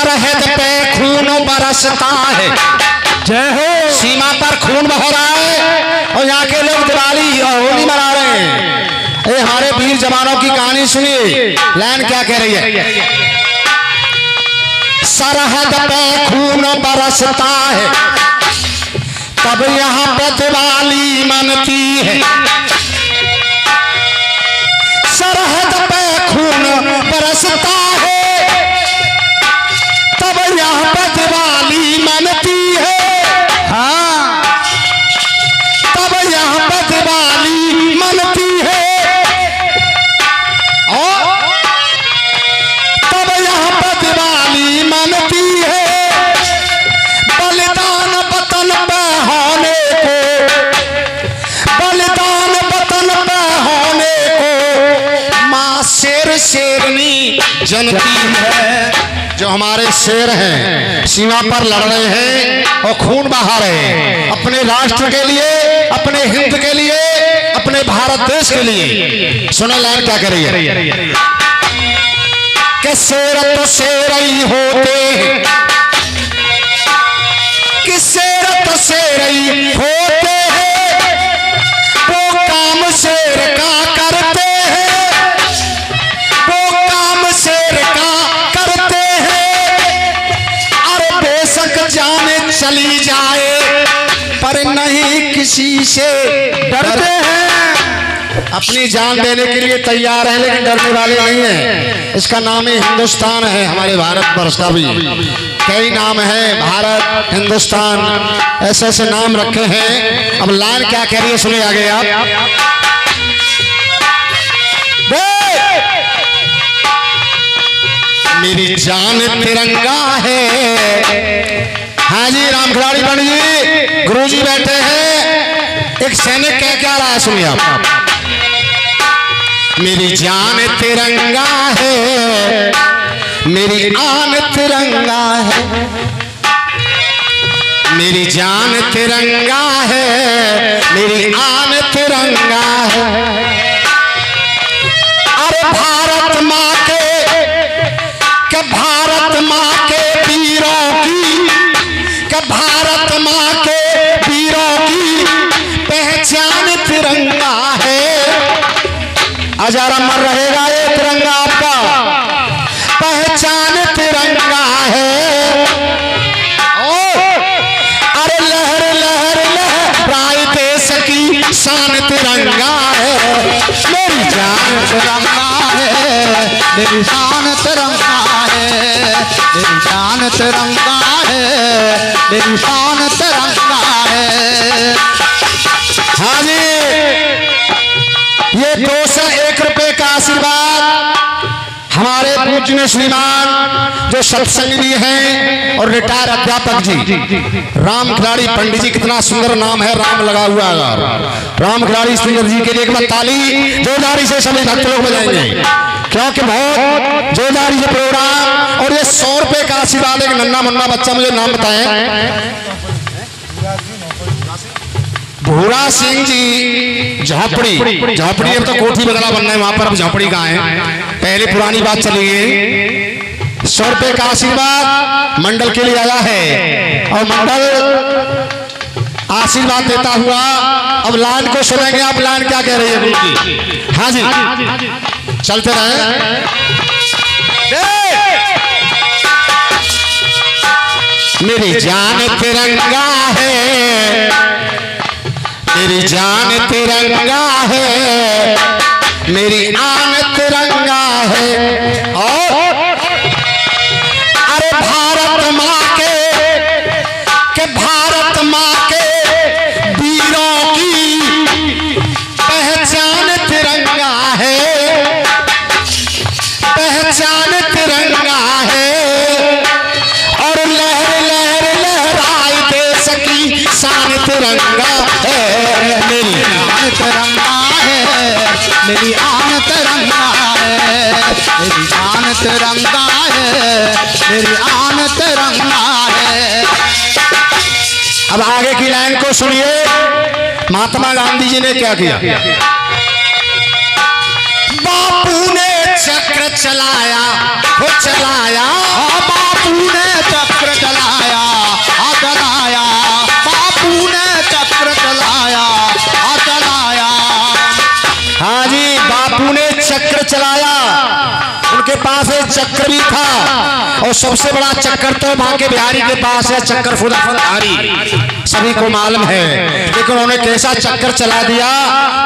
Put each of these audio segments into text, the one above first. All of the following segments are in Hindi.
सरहद पे खून बरसता है, जय हो। सीमा पर खून बह रहा है और यहाँ के लोग दिवाली और होली मना रहे हैं। ये हमारे वीर जवानों की कहानी सुनिए, लाइन क्या कह रही है। सरहद पे खून बरसता है, तब यहाँ पे दिवाली मनती है। सरहद पे खून बरसता है, तब यहाँ पे दिवाली मनती है। हाँ, तब यहाँ पे दिवाली मनती है। और तब यहाँ पे दिवाली मनती है। बलिदान वतन पे होने को, बलिदान वतन पे होने को माँ शेर शेरनी जनती है। जो हमारे शेर हैं सीमा पर लड़ रहे हैं और खून बहा रहे हैं अपने राष्ट्र के लिए, अपने हिंद के लिए, अपने भारत देश के लिए। सुनो लाइन क्या कर रही है कि शेर तो शेर ही होते हैं, कि शेर तो शेर ही होते हैं, वो काम शेर का करते हैं, वो काम शेर का करते हैं। अरे बेशक जाने चली जाए पर नहीं किसी से डरते हैं। अपनी जान देने के लिए तैयार है लेकिन डरने वाले नहीं है। इसका नाम ही हिंदुस्तान है। हमारे भारत वर्ष का भी कई नाम है, भारत, हिंदुस्तान, ऐसे ऐसे नाम रखे हैं। अब लाइन क्या कह रही है सुनिए आगे आप। मेरी जान तिरंगा है। हाँ जी, राम खिलाड़ी पंडित जी, गुरु जी बैठे हैं। एक सैनिक कह क्या रहा है सुनिए आप। मेरी जान तिरंगा है, मेरी आन तिरंगा है, मेरी जान तिरंगा है, मेरी आन तिरंगा है। अरे भारत माँ के भारत माँ के वीरों की, के भारत माँ के वीरों की पहचान तिरंगा है। हजार अमर रहेगा ये तिरंगा आपका, पहचान तिरंगा है। अरे लहर लहर लहराए देश की शान तिरंगा है। मेरी जान तिरंगा है, मेरी शान तिरंगा है, मेरी शान तिरंगा है, मेरी शान तिरंगा है। हाँ जी, ये 201 रुपए का आशीर्वाद हमारे पूज्य श्रीमान जो सत्संगी हैं और रिटायर अध्यापक जी राम खिलाड़ी पंडित जी, कितना सुंदर नाम है, राम लगा हुआ है। राम खिलाड़ी सुंदर जी के लिए एक बार ताली जोरदारी से सभी भक्त लोग बजाएंगे, क्योंकि बहुत जोरदारी से प्रोग्राम। और ये 100 रुपए का आशीर्वाद एक नन्ना मुन्ना बच्चा, मुझे नाम बताएं। भूरा सिंह जी, झोपड़ी, झोपड़ी अब तो कोठी बदला बनना है, वहां पर अब झोपड़ी कहाँ है, पहले पुरानी बात चली गई। 100 रुपए का आशीर्वाद मंडल के लिए आया है और मंडल आशीर्वाद देता हुआ। अब लाइन को सुनेंगे आप, लाइन क्या कह रही है उनकी। हाँ जी, चलते रहे। मेरी जान तिरंगा है, मेरी जान तिरंगा है, मेरी आन तिरंगा है। और अरे भारत माँ के भारत माँ के वीरों की पहचान तिरंगा है, पहचान तिरंगा है। और लहर लहर लहराए देश की शान तिरंगा है। मेरी आन तिरंगा है, मेरी आन तिरंगा है, मेरी आन तिरंगा है, मेरी आन तिरंगा है। अब आगे की लाइन को सुनिए, महात्मा गांधी जी ने क्या किया। बापू ने चक्र चलाया, वो चलाया, बापू ने उसके पास एक चक्र भी था, और सबसे बड़ा चक्कर तो बांके बिहारी के पास है, चक्कर फुलहारी, सभी को मालूम है। लेकिन उन्होंने कैसा चक्कर चला दिया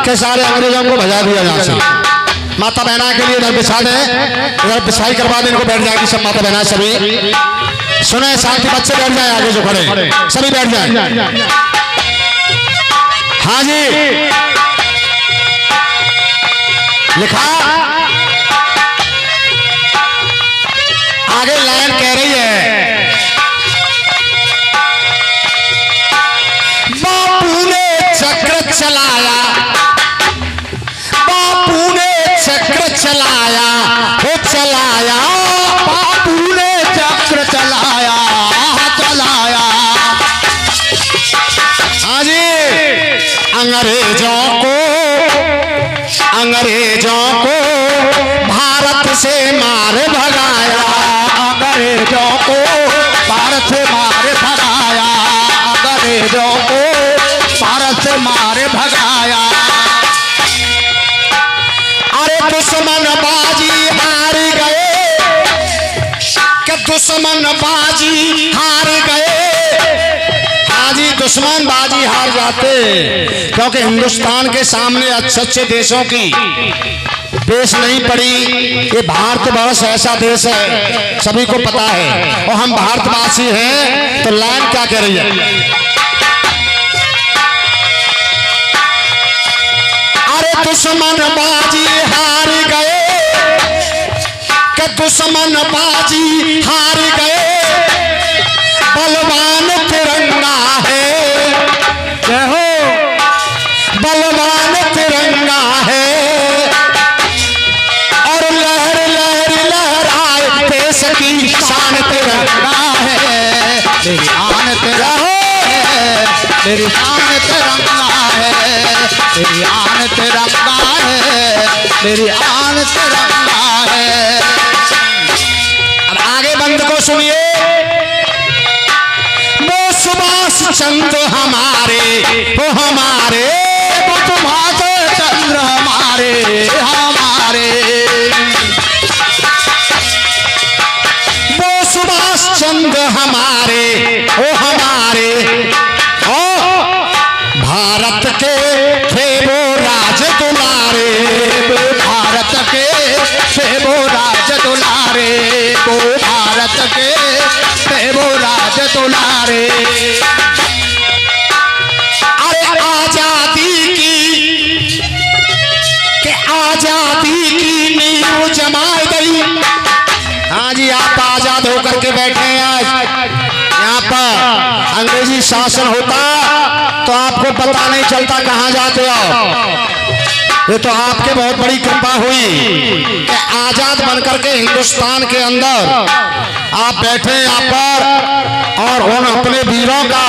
कि सारे अंग्रेजों को भजा दिया यहाँ से। माता बहना के लिए इधर बिछा दे, इधर बिछाई करवा दे, इनको बैठ जाएगी सब माता बहना सभी। सुने साथ ही बच्चे बैठ जाए, आगे जो खड़े सभी बैठ जाए। हाँ जी, लिखा आगे लाइन कह रही है, बापू ने चक्र चलाया, बापू ने चक्र चलाया, वो चलाया, बापू ने चक्र चलाया, चलाया। हाँ जी, अंग्रेजों को भारत से मार भगाया, अंग्रेजों को भारत से मार भगाया, अंग्रेजों को भारत से मार भगाया। अरे दुश्मन बाजी हार गए, कि दुश्मन बाजी हार गए। हाँ जी, दुश्मन बाजी हार जाते, क्योंकि हिंदुस्तान के सामने अच्छे अच्छे देशों की पेश नहीं पड़ी। ये भारतवर्ष ऐसा देश है, सभी को पता है, और हम भारतवासी हैं। तो लाइन क्या कह रही है, अरे दुश्मन बाजी हार गए, कि दुश्मन बाजी हार गए। बलवान तिरंगा है, जय हो, बलवान तिरंगा है, और लहर लहर लहराए देश की शान तिरंगा है। मेरी आन तिरंगा है, मेरी शान तिरंगा है, मेरी आन तिरंगा है, मेरी आन तिरंगा है। अब आगे बंद को सुनिए, वो सुभाष चंद्र हमारे, वो हमारे, वो सुभाष चंद्र हमारे, हमारे। वो सुभाष चंद्र हमारे, वो हमारे, ओ भारत के थे वो राज दुलारे, भारत के थे वो राज दुलारे, वो भारत के थे वो राज दुलारे। अरे आजादी की, के आजादी की नींव जमाई गई। हाँ जी, आप आजाद होकर के बैठे हैं आज यहाँ पर। अंग्रेजी शासन होता तो आपको पता नहीं चलता कहाँ जाते हो। ये तो आपके बहुत बड़ी कृपा हुई कि आजाद बनकर के हिंदुस्तान के अंदर आप बैठे यहाँ पर, और उन अपने वीरों का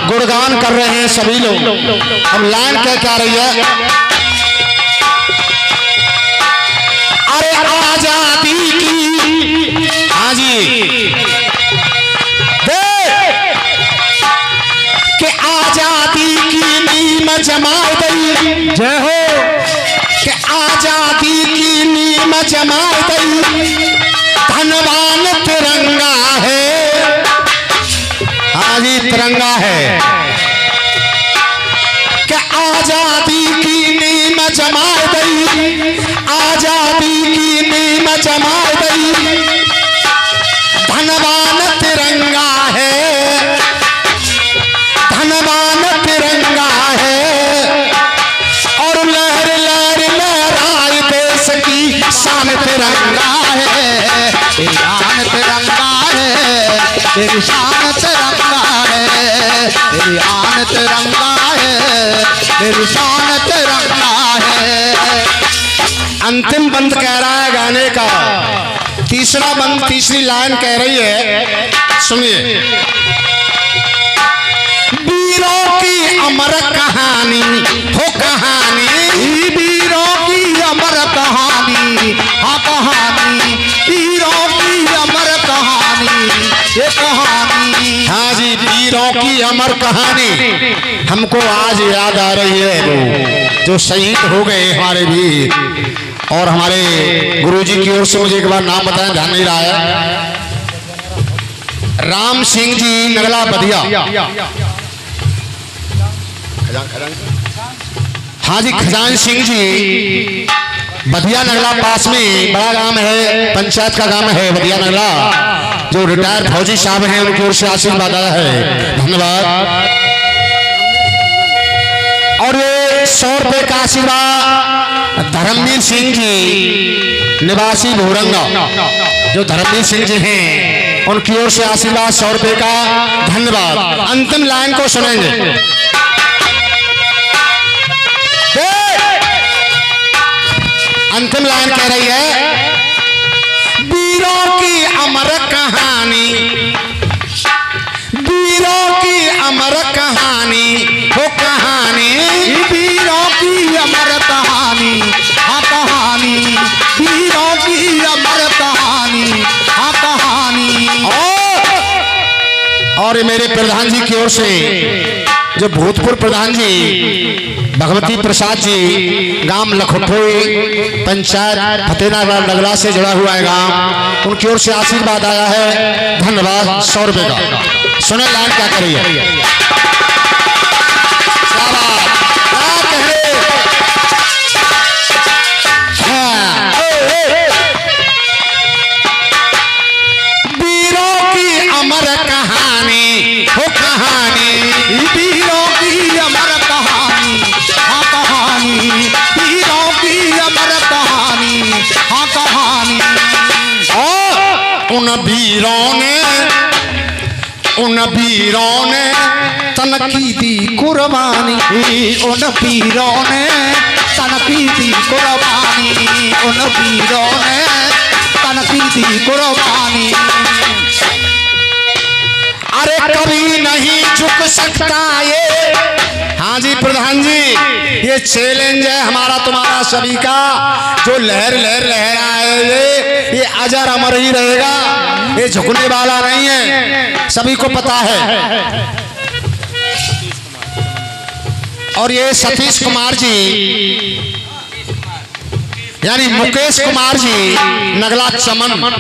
गुणगान कर रहे हैं सभी लोग। हम लाइन क्या रही है, अरे आजादी की, हाँ जी, कि आजादी की नींव जमाई गई। जय हो, कि आजादी की नींव जमाई गई। धनवान तिरंगा है, हाँ जी तिरंगा है, कि आजादी की नींव जमाई गई, आजादी की नींव जमाई गई। धनवान तिरंगा है, धनवान तिरंगा है, और लहर लहर लहराए देश की शान तिरंगा है। मेरी आन तिरंगा है, मेरी शान तिरंगा है, मेरी आन तिरंगा है, मेरी शान तिरंगा है। अंतिम बंद कह रहा है गाने का, तीसरा बंद, तीसरी लाइन कह रही है, सुनिए। वीरों की अमर कहानी हो कहानी, वीरों की अमर कहानी, हाँ कहानी, वीरों की अमर कहानी, ये कहानी। हाँ जी, वीरों की अमर कहानी हमको आज याद आ रही है, वो जो शहीद हो गए हमारे वीर। और हमारे गुरुजी की ओर से मुझे एक बार नाम बताएं, ध्यान नहीं रहा है। राम सिंह जी नगला बधिया। हाँ जी, खजान सिंह जी बधिया नगला पास में बड़ा गांव है, पंचायत का गांव है बधिया नगला, जो रिटायर्ड फौजी साहब हैं, उनकी ओर से आशीर्वाद आया है, धन्यवाद। और ये 100 रुपए का आशीर्वाद धर्मवीर सिंह जी निवासी भोरंगा, जो धर्मवीर सिंह जी हैं, उनकी ओर से आशीर्वाद 100 रुपए का, धन्यवाद। अंतिम लाइन को सुनेंगे। अंतिम लाइन कह रही है, वीरों की अमर कहानी, वीरों की अमर कहानी, वो कहानी, वीरों की अमर कहानी, हाँ कहानी, वीरों की अमर कहानी, हाँ कहानी। और ये मेरे प्रधान जी की ओर से, जो भूतपूर्व प्रधान जी भगवती प्रसाद जी, गांव लखोटोई, पंचायत फतेहनगर नगला से जुड़ा हुआ है गांव, उनकी ओर से आशीर्वाद आया है, धन्यवाद। 100 रुपए का। सुने लाइन क्या करी है। वीरों की अमर कहानी, हो कहानी, वीरों की अमर कहानी, हाँ कहानी, वीरों की अमर कहानी, हाँ कहानी। और उन वीरों ने तन की दी कुर्बानी, उन वीरों ने तन की दी कुर्बानी, उन वीरों ने तन की दी कुर्बानी। अरे कभी नहीं झुक सकता ये, हाँ जी प्रधान जी, ये चैलेंज है हमारा तुम्हारा सभी का, जो लहर लहर लहराए ये अजर अमर ही रहेगा, ये झुकने वाला नहीं है, सभी को पता है। और ये सतीश कुमार जी यानी मुकेश कुमार जी नगला चमन,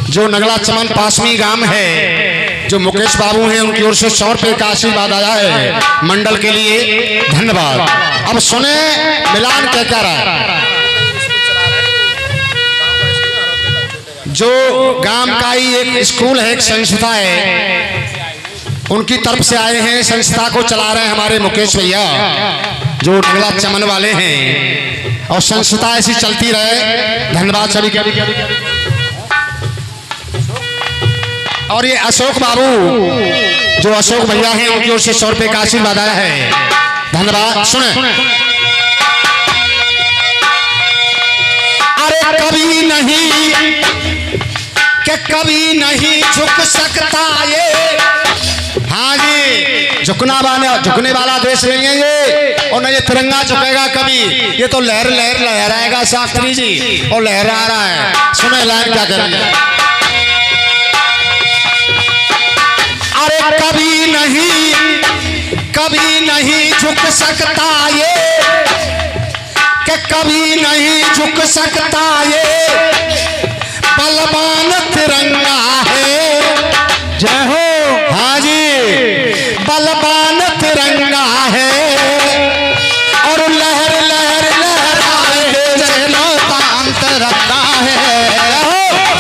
जो नगला चमन पासमी गांव है, जो मुकेश बाबू हैं, उनकी ओर से 100 रुपए का आशीर्वाद आया है मंडल के लिए, धन्यवाद। अब सुने मिलान क्या कह रहा है। जो गांव का ही एक स्कूल है, एक संस्था है, उनकी तरफ से आए हैं, संस्था को चला रहे हैं हमारे मुकेश भैया, जो नगला चमन वाले हैं, और संस्था ऐसी चलती रहे, धन्यवाद सभी के। और ये अशोक बाबू, जो अशोक भैया हैं, उनकी ओर से 100 रुपए का आशीर्वाद आया है, धन्यवाद। सुने, अरे कभी नहीं कि कभी नहीं झुक सकता ये, हाँ जी, झुकने वाला देश नहीं है ये, और न ये तिरंगा झुकेगा कभी, ये तो लहर लहर लहराएगा शास्त्री जी, और लहरा रहा है। सुने लाइन क्या करेंगे। अरे कभी नहीं झुक सकता ये, कि कभी नहीं झुक सकता ये, बलवान तिरंगा है, जय हो। हाँ जी, बलवान तिरंगा है, और लहर लहर लहराए चलो तान तिरंगा है,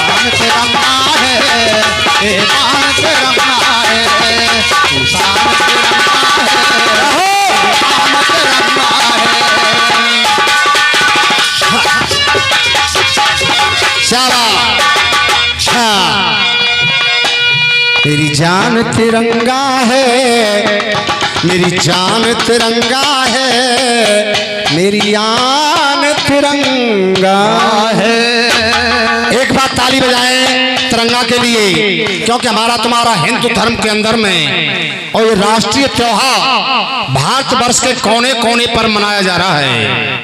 तान तिरंगा है, तान तिरंगा है, तान तिरंगा है, तान तिरंगा है। शाबाश। हाँ, मेरी जान तिरंगा है, मेरी जान तिरंगा है, मेरी आन तिरंगा है। एक बार ताली बजाएं तिरंगा के लिए, क्योंकि हमारा तुम्हारा हिंदू धर्म के अंदर में, और ये राष्ट्रीय त्योहार भारतवर्ष के कोने कोने पर मनाया जा रहा है।